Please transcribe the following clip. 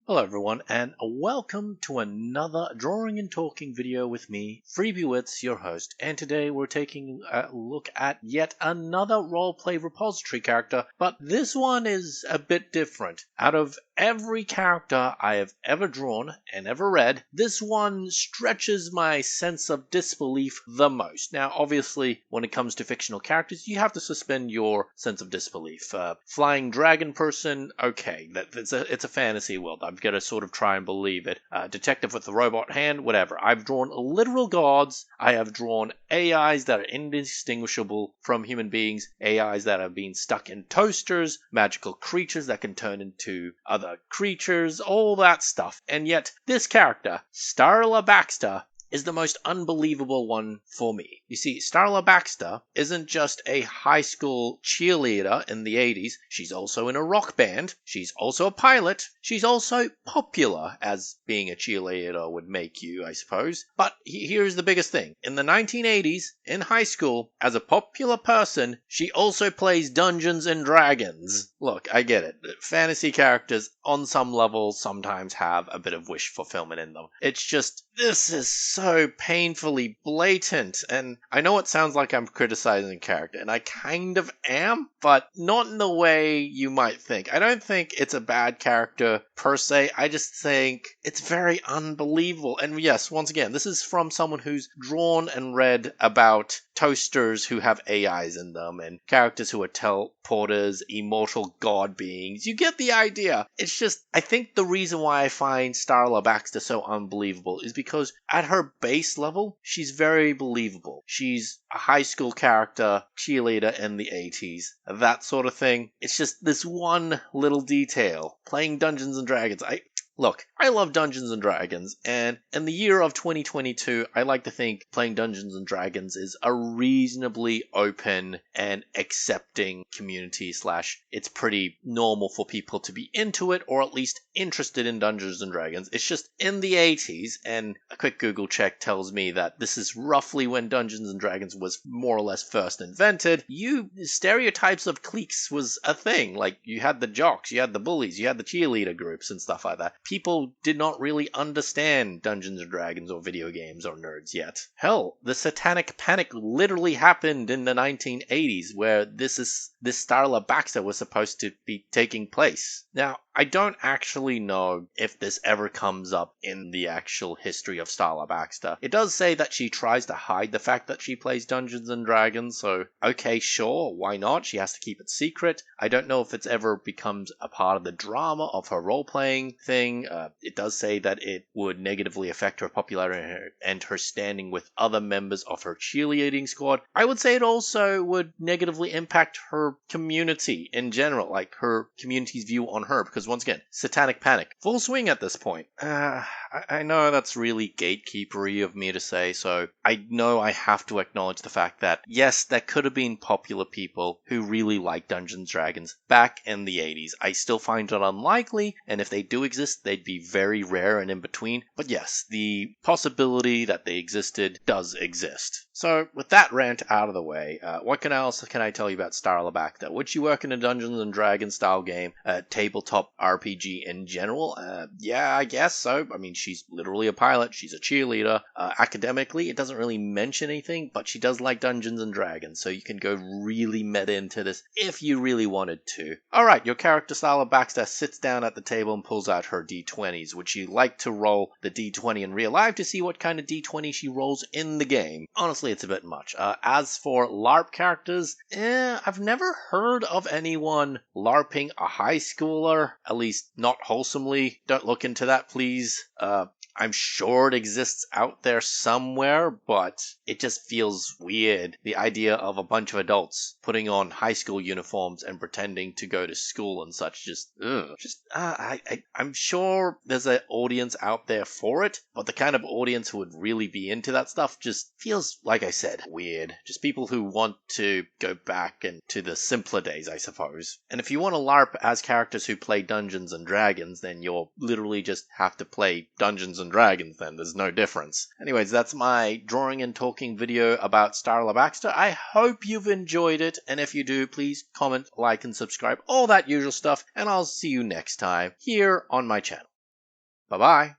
Hello everyone, and welcome to another drawing and talking video with me, Freebiewits, your host. And today we're taking a look at yet another roleplay repository character, but this one is a bit different. Out of every character I have ever drawn and ever read, this one stretches my sense of disbelief the most. Now, obviously, when it comes to fictional characters, you have to suspend your sense of disbelief. Flying dragon person, okay, it's a fantasy world. I've got to sort of try and believe it. Detective with the robot hand, whatever. I've drawn literal gods. I have drawn AIs that are indistinguishable from human beings, AIs that have been stuck in toasters, magical creatures that can turn into other creatures, all that stuff. And yet, this character, Starla Baxter, is the most unbelievable one for me. You see, Starla Baxter isn't just a high school cheerleader in the 80s, she's also in a rock band, she's also a pilot, she's also popular, as being a cheerleader would make you, I suppose. But here's the biggest thing. In the 1980s, in high school, as a popular person, she also plays Dungeons and Dragons. Look, I get it. Fantasy characters, on some level, sometimes have a bit of wish fulfillment in them. It's just, this is so painfully blatant, and I know it sounds like I'm criticizing the character, and I kind of am, but not in the way you might think. I don't think it's a bad character per se, I just think it's very unbelievable. And yes, once again, this is from someone who's drawn and read about toasters who have AIs in them, and characters who are teleporters, immortal god beings. You get the idea. It's just, I think the reason why I find Starla Baxter so unbelievable is because at her base level, she's very believable. She's a high school character, cheerleader in the 80s, that sort of thing. It's just this one little detail. Playing Dungeons and Dragons. Look, I love Dungeons & Dragons, and in the year of 2022, I like to think playing Dungeons & Dragons is a reasonably open and accepting community / it's pretty normal for people to be into it, or at least interested in Dungeons & Dragons. It's just in the 80s, and a quick Google check tells me that this is roughly when Dungeons & Dragons was more or less first invented. Stereotypes of cliques was a thing. Like, you had the jocks, you had the bullies, you had the cheerleader groups and stuff like that. People did not really understand Dungeons & Dragons or video games or nerds yet. Hell, the Satanic Panic literally happened in the 1980s, where this Starla Baxter was supposed to be taking place. Now, I don't actually know if this ever comes up in the actual history of Starla Baxter. It does say that she tries to hide the fact that she plays Dungeons & Dragons, so okay, sure, why not? She has to keep it secret. I don't know if it's ever becomes a part of the drama of her role-playing thing. It does say that it would negatively affect her popularity and her standing with other members of her cheerleading squad. I would say it also would negatively impact her community in general, like her community's view on her, because once again, Satanic Panic, full swing at this point. I know that's really gatekeepery of me to say, so I know I have to acknowledge the fact that, yes, there could have been popular people who really like Dungeons & Dragons back in the 80s. I still find it unlikely, and if they do exist, they'd be very rare and in between. But yes, the possibility that they existed does exist. So, with that rant out of the way, what else can I tell you about Starla Baxter? Would she work in a Dungeons & Dragons style game, a tabletop RPG in general? Yeah, I guess so. I mean, she's literally a pilot, she's a cheerleader. Academically, it doesn't really mention anything, but she does like Dungeons & Dragons, so you can go really meta into this if you really wanted to. Alright, your character Starla Baxter sits down at the table and pulls out her d20s. Would she like to roll the d20 in real life to see what kind of d20 she rolls in the game? Honestly, it's a bit much. As for LARP characters, I've never heard of anyone LARPing a high schooler, at least not wholesomely. Don't look into that, please. I'm sure it exists out there somewhere, but it just feels weird. The idea of a bunch of adults putting on high school uniforms and pretending to go to school and such, I'm sure there's an audience out there for it, but the kind of audience who would really be into that stuff just feels, like I said, weird. Just people who want to go back to the simpler days, I suppose. And if you want to LARP as characters who play Dungeons & Dragons, then you'll literally just have to play Dungeons & Dragons then. There's no difference. Anyways, that's my drawing and talking video about Starla Baxter. I hope you've enjoyed it, and if you do, please comment, like, and subscribe, all that usual stuff, and I'll see you next time here on my channel. Bye-bye.